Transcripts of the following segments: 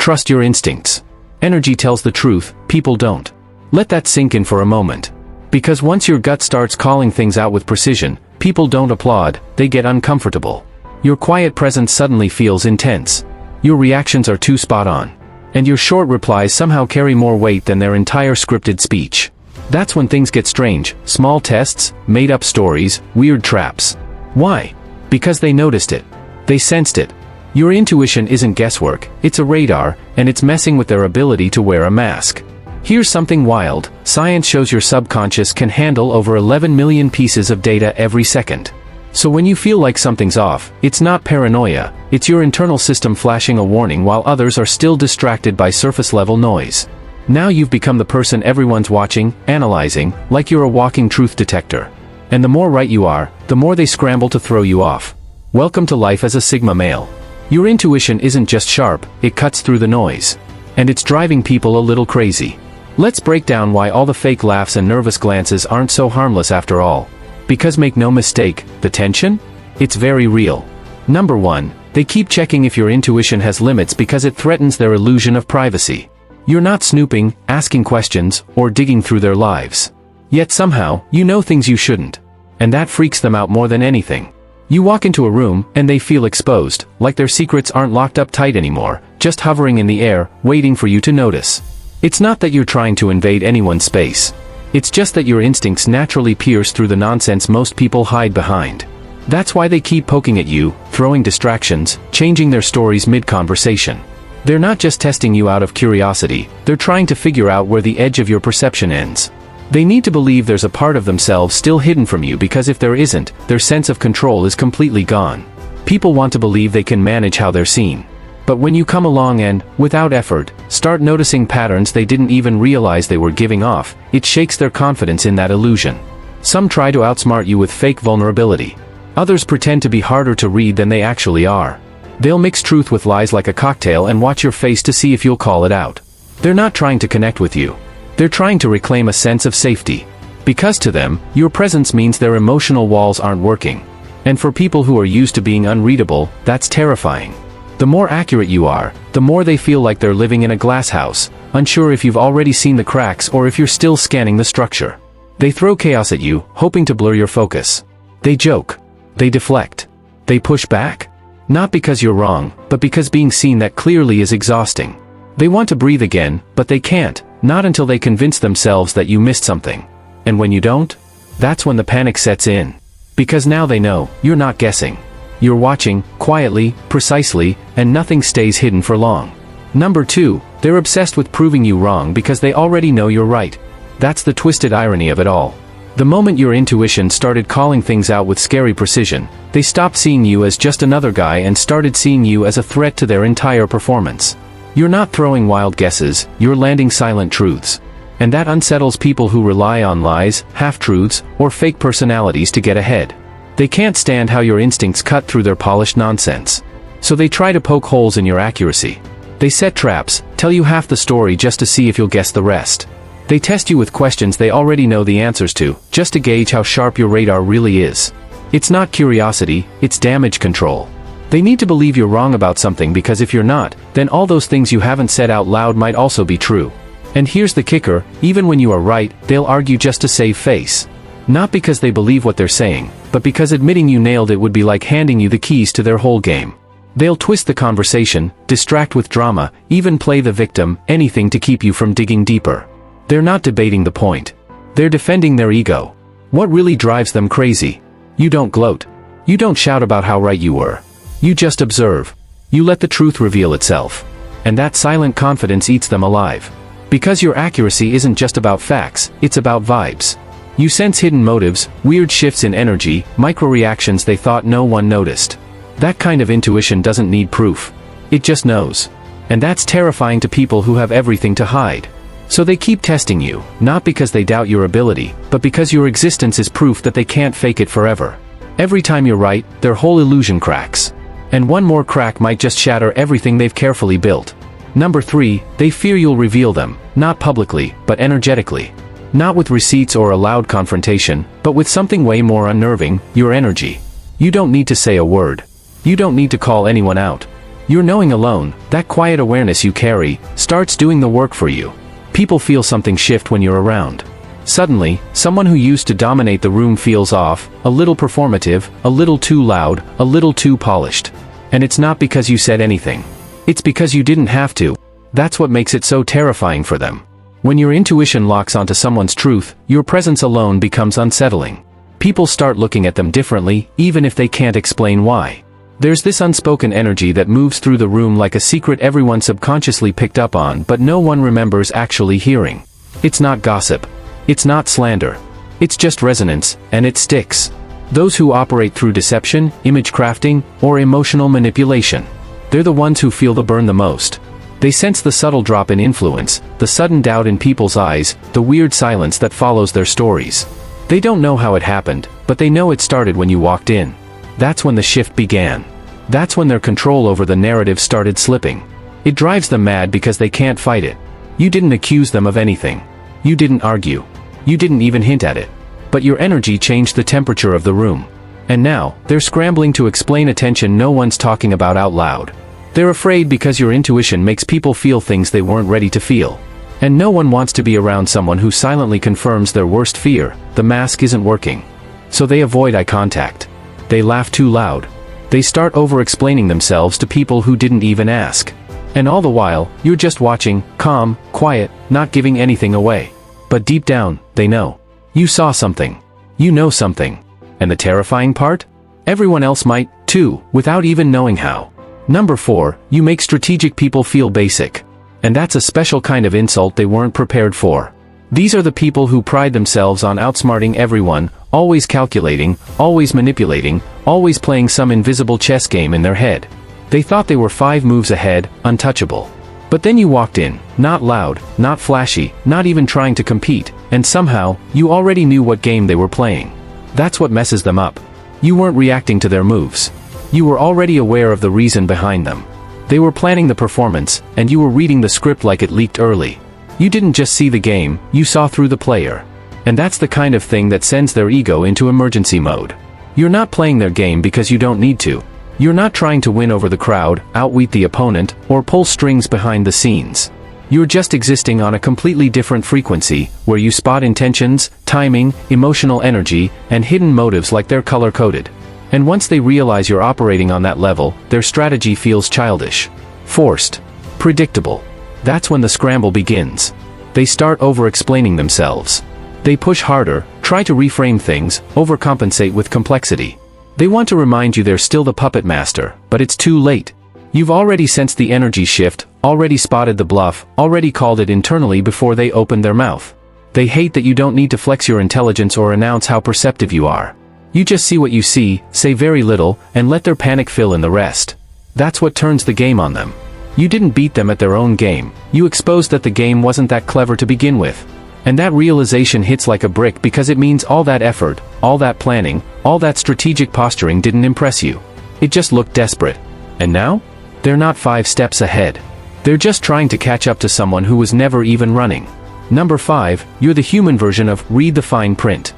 trust your instincts. Energy tells the truth, people don't. Let that sink in for a moment. Because once your gut starts calling things out with precision, people don't applaud, they get uncomfortable. Your quiet presence suddenly feels intense. Your reactions are too spot on. And your short replies somehow carry more weight than their entire scripted speech. That's when things get strange, small tests, made-up stories, weird traps. Why? Because they noticed it. They sensed it. Your intuition isn't guesswork, it's a radar, and it's messing with their ability to wear a mask. Here's something wild, science shows your subconscious can handle over 11 million pieces of data every second. So when you feel like something's off, it's not paranoia, it's your internal system flashing a warning while others are still distracted by surface-level noise. Now you've become the person everyone's watching, analyzing, like you're a walking truth detector. And the more right you are, the more they scramble to throw you off. Welcome to life as a Sigma male. Your intuition isn't just sharp, it cuts through the noise. And it's driving people a little crazy. Let's break down why all the fake laughs and nervous glances aren't so harmless after all. Because make no mistake, the tension? It's very real. Number 1, they keep checking if your intuition has limits because it threatens their illusion of privacy. You're not snooping, asking questions, or digging through their lives. Yet somehow, you know things you shouldn't. And that freaks them out more than anything. You walk into a room, and they feel exposed, like their secrets aren't locked up tight anymore, just hovering in the air, waiting for you to notice. It's not that you're trying to invade anyone's space. It's just that your instincts naturally pierce through the nonsense most people hide behind. That's why they keep poking at you, throwing distractions, changing their stories mid-conversation. They're not just testing you out of curiosity, they're trying to figure out where the edge of your perception ends. They need to believe there's a part of themselves still hidden from you because if there isn't, their sense of control is completely gone. People want to believe they can manage how they're seen. But when you come along and, without effort, start noticing patterns they didn't even realize they were giving off, it shakes their confidence in that illusion. Some try to outsmart you with fake vulnerability. Others pretend to be harder to read than they actually are. They'll mix truth with lies like a cocktail and watch your face to see if you'll call it out. They're not trying to connect with you. They're trying to reclaim a sense of safety. Because to them, your presence means their emotional walls aren't working. And for people who are used to being unreadable, that's terrifying. The more accurate you are, the more they feel like they're living in a glass house, unsure if you've already seen the cracks or if you're still scanning the structure. They throw chaos at you, hoping to blur your focus. They joke. They deflect. They push back. Not because you're wrong, but because being seen that clearly is exhausting. They want to breathe again, but they can't, not until they convince themselves that you missed something. And when you don't, that's when the panic sets in. Because now they know, you're not guessing. You're watching, quietly, precisely, and nothing stays hidden for long. Number 2, they're obsessed with proving you wrong because they already know you're right. That's the twisted irony of it all. The moment your intuition started calling things out with scary precision, they stopped seeing you as just another guy and started seeing you as a threat to their entire performance. You're not throwing wild guesses, you're landing silent truths. And that unsettles people who rely on lies, half-truths, or fake personalities to get ahead. They can't stand how your instincts cut through their polished nonsense. So they try to poke holes in your accuracy. They set traps, tell you half the story just to see if you'll guess the rest. They test you with questions they already know the answers to, just to gauge how sharp your radar really is. It's not curiosity, it's damage control. They need to believe you're wrong about something because if you're not, then all those things you haven't said out loud might also be true. And here's the kicker, even when you are right, they'll argue just to save face. Not because they believe what they're saying, but because admitting you nailed it would be like handing you the keys to their whole game. They'll twist the conversation, distract with drama, even play the victim, anything to keep you from digging deeper. They're not debating the point. They're defending their ego. What really drives them crazy? You don't gloat. You don't shout about how right you were. You just observe. You let the truth reveal itself. And that silent confidence eats them alive. Because your accuracy isn't just about facts, it's about vibes. You sense hidden motives, weird shifts in energy, micro-reactions they thought no one noticed. That kind of intuition doesn't need proof. It just knows. And that's terrifying to people who have everything to hide. So they keep testing you, not because they doubt your ability, but because your existence is proof that they can't fake it forever. Every time you're right, their whole illusion cracks. And one more crack might just shatter everything they've carefully built. Number 3, they fear you'll reveal them, not publicly, but energetically. Not with receipts or a loud confrontation, but with something way more unnerving, your energy. You don't need to say a word. You don't need to call anyone out. Your knowing alone, that quiet awareness you carry, starts doing the work for you. People feel something shift when you're around. Suddenly, someone who used to dominate the room feels off, a little performative, a little too loud, a little too polished. And it's not because you said anything. It's because you didn't have to. That's what makes it so terrifying for them. When your intuition locks onto someone's truth, your presence alone becomes unsettling. People start looking at them differently, even if they can't explain why. There's this unspoken energy that moves through the room like a secret everyone subconsciously picked up on but no one remembers actually hearing. It's not gossip. It's not slander. It's just resonance, and it sticks. Those who operate through deception, image crafting, or emotional manipulation. They're the ones who feel the burn the most. They sense the subtle drop in influence, the sudden doubt in people's eyes, the weird silence that follows their stories. They don't know how it happened, but they know it started when you walked in. That's when the shift began. That's when their control over the narrative started slipping. It drives them mad because they can't fight it. You didn't accuse them of anything. You didn't argue. You didn't even hint at it. But your energy changed the temperature of the room. And now, they're scrambling to explain attention no one's talking about out loud. They're afraid because your intuition makes people feel things they weren't ready to feel. And no one wants to be around someone who silently confirms their worst fear: the mask isn't working. So they avoid eye contact. They laugh too loud. They start over-explaining themselves to people who didn't even ask. And all the while, you're just watching, calm, quiet, not giving anything away. But deep down, they know. You saw something. You know something. And the terrifying part? Everyone else might, too, without even knowing how. Number 4, you make strategic people feel basic. And that's a special kind of insult they weren't prepared for. These are the people who pride themselves on outsmarting everyone, always calculating, always manipulating, always playing some invisible chess game in their head. They thought they were 5 moves ahead, untouchable. But then you walked in, not loud, not flashy, not even trying to compete, and somehow, you already knew what game they were playing. That's what messes them up. You weren't reacting to their moves. You were already aware of the reason behind them. They were planning the performance, and you were reading the script like it leaked early. You didn't just see the game, you saw through the player. And that's the kind of thing that sends their ego into emergency mode. You're not playing their game because you don't need to. You're not trying to win over the crowd, outwit the opponent, or pull strings behind the scenes. You're just existing on a completely different frequency, where you spot intentions, timing, emotional energy, and hidden motives like they're color-coded. And once they realize you're operating on that level, their strategy feels childish, forced, predictable. That's when the scramble begins. They start over-explaining themselves. They push harder, try to reframe things, overcompensate with complexity. They want to remind you they're still the puppet master, but it's too late. You've already sensed the energy shift, already spotted the bluff, already called it internally before they opened their mouth. They hate that you don't need to flex your intelligence or announce how perceptive you are. You just see what you see, say very little, and let their panic fill in the rest. That's what turns the game on them. You didn't beat them at their own game, you exposed that the game wasn't that clever to begin with. And that realization hits like a brick because it means all that effort, all that planning, all that strategic posturing didn't impress you. It just looked desperate. And now? They're not 5 steps ahead. They're just trying to catch up to someone who was never even running. Number 5, you're the human version of read the fine print.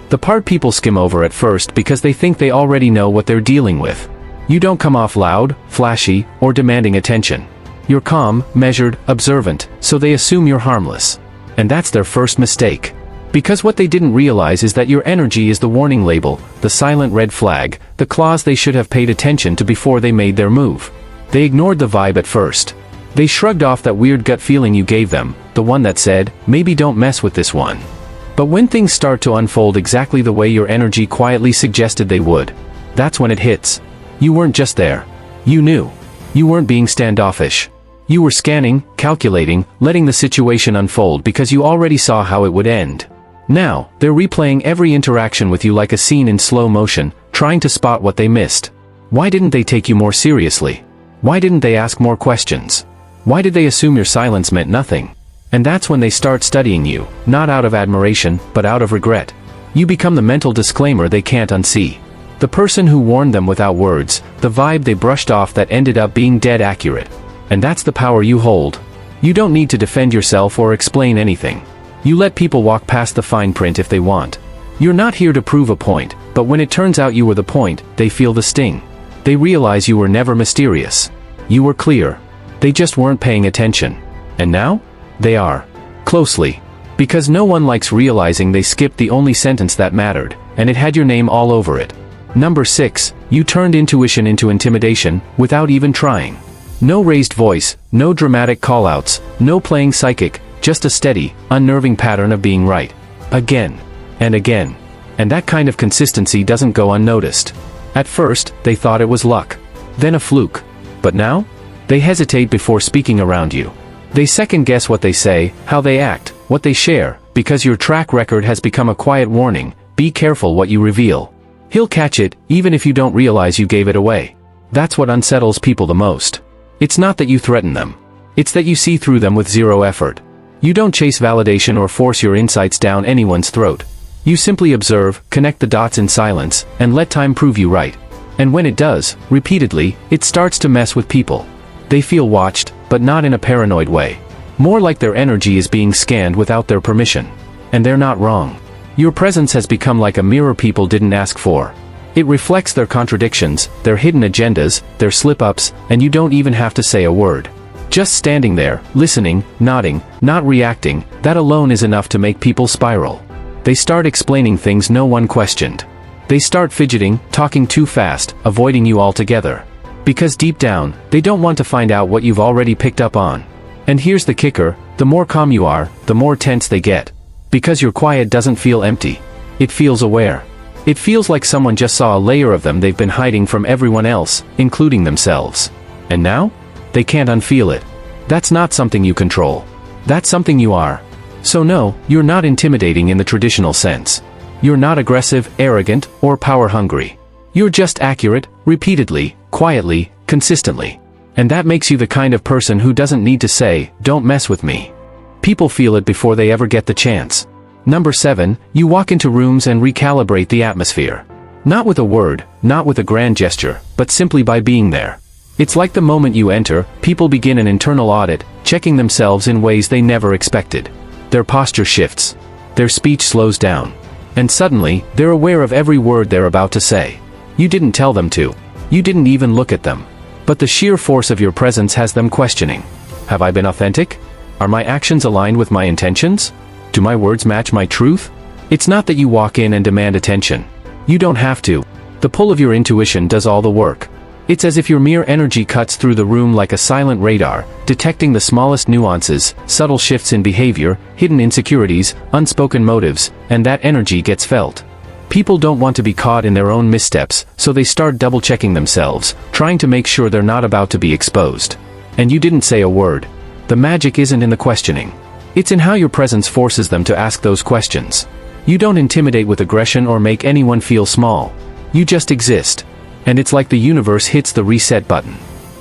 The part people skim over at first because they think they already know what they're dealing with. You don't come off loud, flashy, or demanding attention. You're calm, measured, observant, so they assume you're harmless. And that's their first mistake. Because what they didn't realize is that your energy is the warning label, the silent red flag, the clause they should have paid attention to before they made their move. They ignored the vibe at first. They shrugged off that weird gut feeling you gave them, the one that said, maybe don't mess with this one. But when things start to unfold exactly the way your energy quietly suggested they would, that's when it hits. You weren't just there. You knew. You weren't being standoffish. You were scanning, calculating, letting the situation unfold because you already saw how it would end. Now, they're replaying every interaction with you like a scene in slow motion, trying to spot what they missed. Why didn't they take you more seriously? Why didn't they ask more questions? Why did they assume your silence meant nothing? And that's when they start studying you, not out of admiration, but out of regret. You become the mental disclaimer they can't unsee. The person who warned them without words, the vibe they brushed off that ended up being dead accurate. And that's the power you hold. You don't need to defend yourself or explain anything. You let people walk past the fine print if they want. You're not here to prove a point, but when it turns out you were the point, they feel the sting. They realize you were never mysterious. You were clear. They just weren't paying attention. And now? They are. Closely. Because no one likes realizing they skipped the only sentence that mattered, and it had your name all over it. Number 6, you turned intuition into intimidation, without even trying. No raised voice, no dramatic callouts, no playing psychic, just a steady, unnerving pattern of being right. Again. And again. And that kind of consistency doesn't go unnoticed. At first, they thought it was luck. Then a fluke. But now? They hesitate before speaking around you. They second-guess what they say, how they act, what they share, because your track record has become a quiet warning. Be careful what you reveal. He'll catch it, even if you don't realize you gave it away. That's what unsettles people the most. It's not that you threaten them. It's that you see through them with zero effort. You don't chase validation or force your insights down anyone's throat. You simply observe, connect the dots in silence, and let time prove you right. And when it does, repeatedly, it starts to mess with people. They feel watched, but not in a paranoid way. More like their energy is being scanned without their permission. And they're not wrong. Your presence has become like a mirror people didn't ask for. It reflects their contradictions, their hidden agendas, their slip-ups, and you don't even have to say a word. Just standing there, listening, nodding, not reacting, that alone is enough to make people spiral. They start explaining things no one questioned. They start fidgeting, talking too fast, avoiding you altogether. Because deep down, they don't want to find out what you've already picked up on. And here's the kicker, the more calm you are, the more tense they get. Because your quiet doesn't feel empty. It feels aware. It feels like someone just saw a layer of them they've been hiding from everyone else, including themselves. And now? They can't unfeel it. That's not something you control. That's something you are. So no, you're not intimidating in the traditional sense. You're not aggressive, arrogant, or power-hungry. You're just accurate, repeatedly, quietly, consistently. And that makes you the kind of person who doesn't need to say, "Don't mess with me." People feel it before they ever get the chance. Number 7, you walk into rooms and recalibrate the atmosphere. Not with a word, not with a grand gesture, but simply by being there. It's like the moment you enter, people begin an internal audit, checking themselves in ways they never expected. Their posture shifts. Their speech slows down. And suddenly, they're aware of every word they're about to say. You didn't tell them to. You didn't even look at them. But the sheer force of your presence has them questioning. Have I been authentic? Are my actions aligned with my intentions? Do my words match my truth? It's not that you walk in and demand attention. You don't have to. The pull of your intuition does all the work. It's as if your mere energy cuts through the room like a silent radar, detecting the smallest nuances, subtle shifts in behavior, hidden insecurities, unspoken motives, and that energy gets felt. People don't want to be caught in their own missteps, so they start double-checking themselves, trying to make sure they're not about to be exposed. And you didn't say a word. The magic isn't in the questioning. It's in how your presence forces them to ask those questions. You don't intimidate with aggression or make anyone feel small. You just exist. And it's like the universe hits the reset button.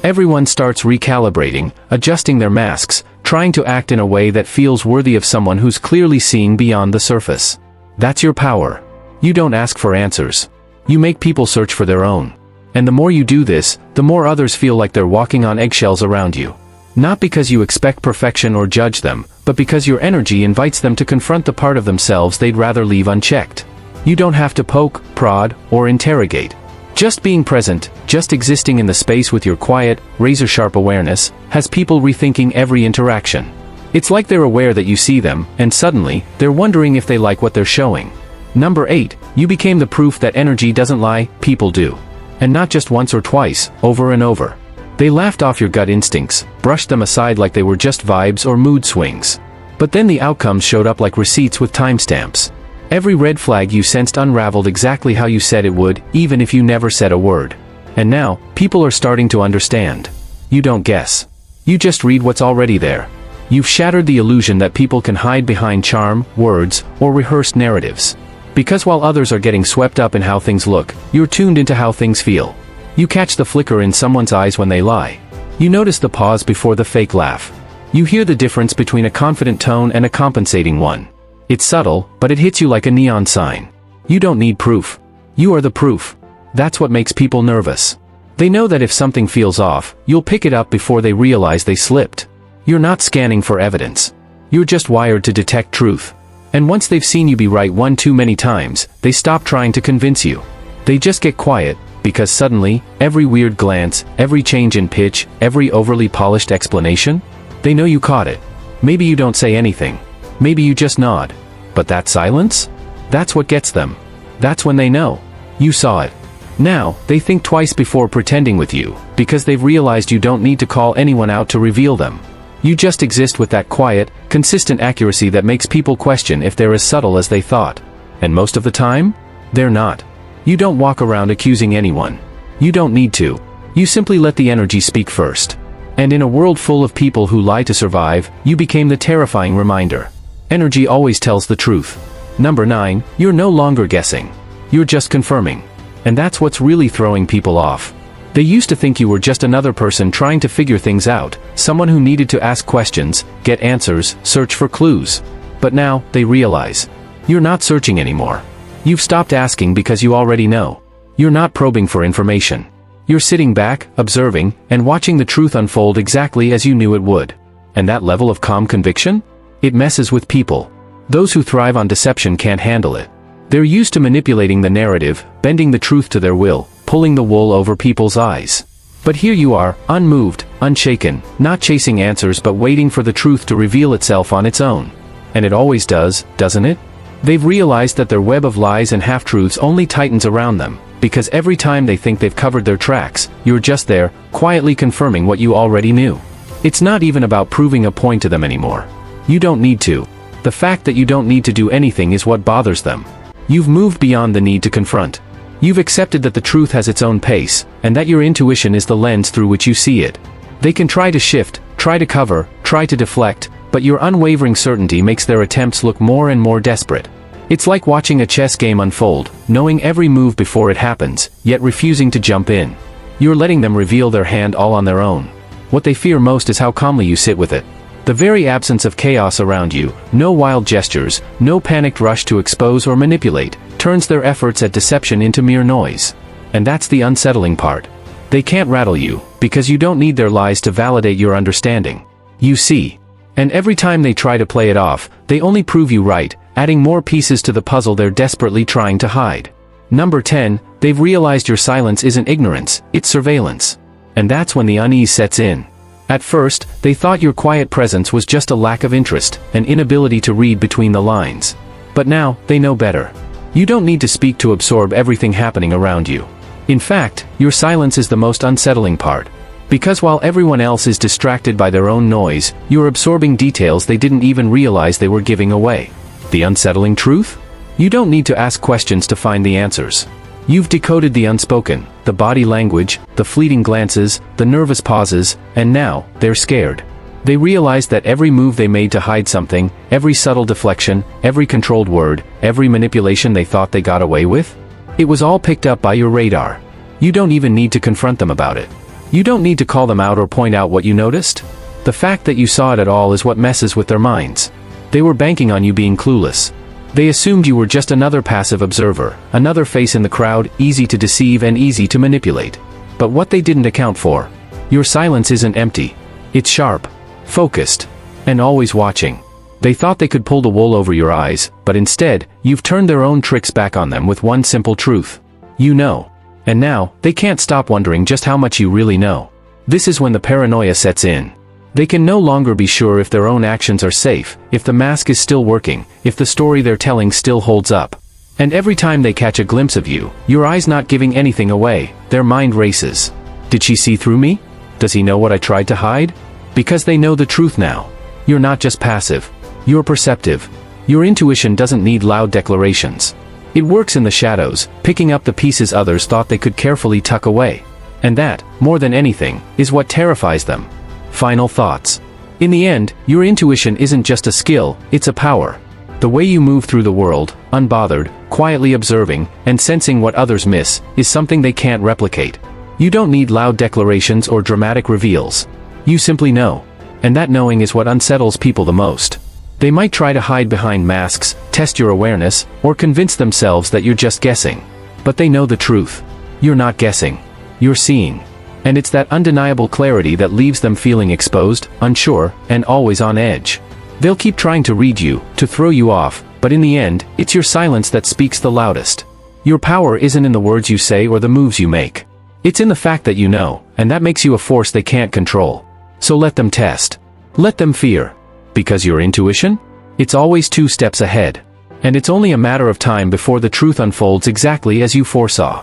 Everyone starts recalibrating, adjusting their masks, trying to act in a way that feels worthy of someone who's clearly seeing beyond the surface. That's your power. You don't ask for answers. You make people search for their own. And the more you do this, the more others feel like they're walking on eggshells around you. Not because you expect perfection or judge them, but because your energy invites them to confront the part of themselves they'd rather leave unchecked. You don't have to poke, prod, or interrogate. Just being present, just existing in the space with your quiet, razor-sharp awareness, has people rethinking every interaction. It's like they're aware that you see them, and suddenly, they're wondering if they like what they're showing. Number 8, you became the proof that energy doesn't lie, people do. And not just once or twice, over and over. They laughed off your gut instincts, brushed them aside like they were just vibes or mood swings. But then the outcomes showed up like receipts with timestamps. Every red flag you sensed unraveled exactly how you said it would, even if you never said a word. And now, people are starting to understand. You don't guess. You just read what's already there. You've shattered the illusion that people can hide behind charm, words, or rehearsed narratives. Because while others are getting swept up in how things look, you're tuned into how things feel. You catch the flicker in someone's eyes when they lie. You notice the pause before the fake laugh. You hear the difference between a confident tone and a compensating one. It's subtle, but it hits you like a neon sign. You don't need proof. You are the proof. That's what makes people nervous. They know that if something feels off, you'll pick it up before they realize they slipped. You're not scanning for evidence. You're just wired to detect truth. And once they've seen you be right one too many times, they stop trying to convince you. They just get quiet, because suddenly, every weird glance, every change in pitch, every overly polished explanation, they know you caught it. Maybe you don't say anything. Maybe you just nod. But that silence? That's what gets them. That's when they know. You saw it. Now, they think twice before pretending with you, because they've realized you don't need to call anyone out to reveal them. You just exist with that quiet, consistent accuracy that makes people question if they're as subtle as they thought. And most of the time, they're not. You don't walk around accusing anyone. You don't need to. You simply let the energy speak first. And in a world full of people who lie to survive, you became the terrifying reminder. Energy always tells the truth. Number 9, you're no longer guessing. You're just confirming. And that's what's really throwing people off. They used to think you were just another person trying to figure things out, someone who needed to ask questions, get answers, search for clues. But now, they realize. You're not searching anymore. You've stopped asking because you already know. You're not probing for information. You're sitting back, observing, and watching the truth unfold exactly as you knew it would. And that level of calm conviction? It messes with people. Those who thrive on deception can't handle it. They're used to manipulating the narrative, bending the truth to their will, pulling the wool over people's eyes. But here you are, unmoved, unshaken, not chasing answers but waiting for the truth to reveal itself on its own. And it always does, doesn't it? They've realized that their web of lies and half-truths only tightens around them, because every time they think they've covered their tracks, you're just there, quietly confirming what you already knew. It's not even about proving a point to them anymore. You don't need to. The fact that you don't need to do anything is what bothers them. You've moved beyond the need to confront. You've accepted that the truth has its own pace, and that your intuition is the lens through which you see it. They can try to shift, try to cover, try to deflect, but your unwavering certainty makes their attempts look more and more desperate. It's like watching a chess game unfold, knowing every move before it happens, yet refusing to jump in. You're letting them reveal their hand all on their own. What they fear most is how calmly you sit with it. The very absence of chaos around you, no wild gestures, no panicked rush to expose or manipulate, turns their efforts at deception into mere noise. And that's the unsettling part. They can't rattle you, because you don't need their lies to validate your understanding. You see. And every time they try to play it off, they only prove you right, adding more pieces to the puzzle they're desperately trying to hide. Number 10, they've realized your silence isn't ignorance, it's surveillance. And that's when the unease sets in. At first, they thought your quiet presence was just a lack of interest, an inability to read between the lines. But now, they know better. You don't need to speak to absorb everything happening around you. In fact, your silence is the most unsettling part. Because while everyone else is distracted by their own noise, you're absorbing details they didn't even realize they were giving away. The unsettling truth? You don't need to ask questions to find the answers. You've decoded the unspoken, the body language, the fleeting glances, the nervous pauses, and now, they're scared. They realize that every move they made to hide something, every subtle deflection, every controlled word, every manipulation they thought they got away with, it was all picked up by your radar. You don't even need to confront them about it. You don't need to call them out or point out what you noticed. The fact that you saw it at all is what messes with their minds. They were banking on you being clueless. They assumed you were just another passive observer, another face in the crowd, easy to deceive and easy to manipulate. But what they didn't account for, your silence isn't empty. It's sharp, focused, and always watching. They thought they could pull the wool over your eyes, but instead, you've turned their own tricks back on them with one simple truth. You know. And now, they can't stop wondering just how much you really know. This is when the paranoia sets in. They can no longer be sure if their own actions are safe, if the mask is still working, if the story they're telling still holds up. And every time they catch a glimpse of you, your eyes not giving anything away, their mind races. Did she see through me? Does he know what I tried to hide? Because they know the truth now. You're not just passive. You're perceptive. Your intuition doesn't need loud declarations. It works in the shadows, picking up the pieces others thought they could carefully tuck away. And that, more than anything, is what terrifies them. Final thoughts. In the end, your intuition isn't just a skill, it's a power. The way you move through the world, unbothered, quietly observing, and sensing what others miss, is something they can't replicate. You don't need loud declarations or dramatic reveals. You simply know. And that knowing is what unsettles people the most. They might try to hide behind masks, test your awareness, or convince themselves that you're just guessing. But they know the truth. You're not guessing. You're seeing. And it's that undeniable clarity that leaves them feeling exposed, unsure, and always on edge. They'll keep trying to read you, to throw you off, but in the end, it's your silence that speaks the loudest. Your power isn't in the words you say or the moves you make. It's in the fact that you know, and that makes you a force they can't control. So let them test. Let them fear. Because your intuition? It's always 2 steps ahead. And it's only a matter of time before the truth unfolds exactly as you foresaw.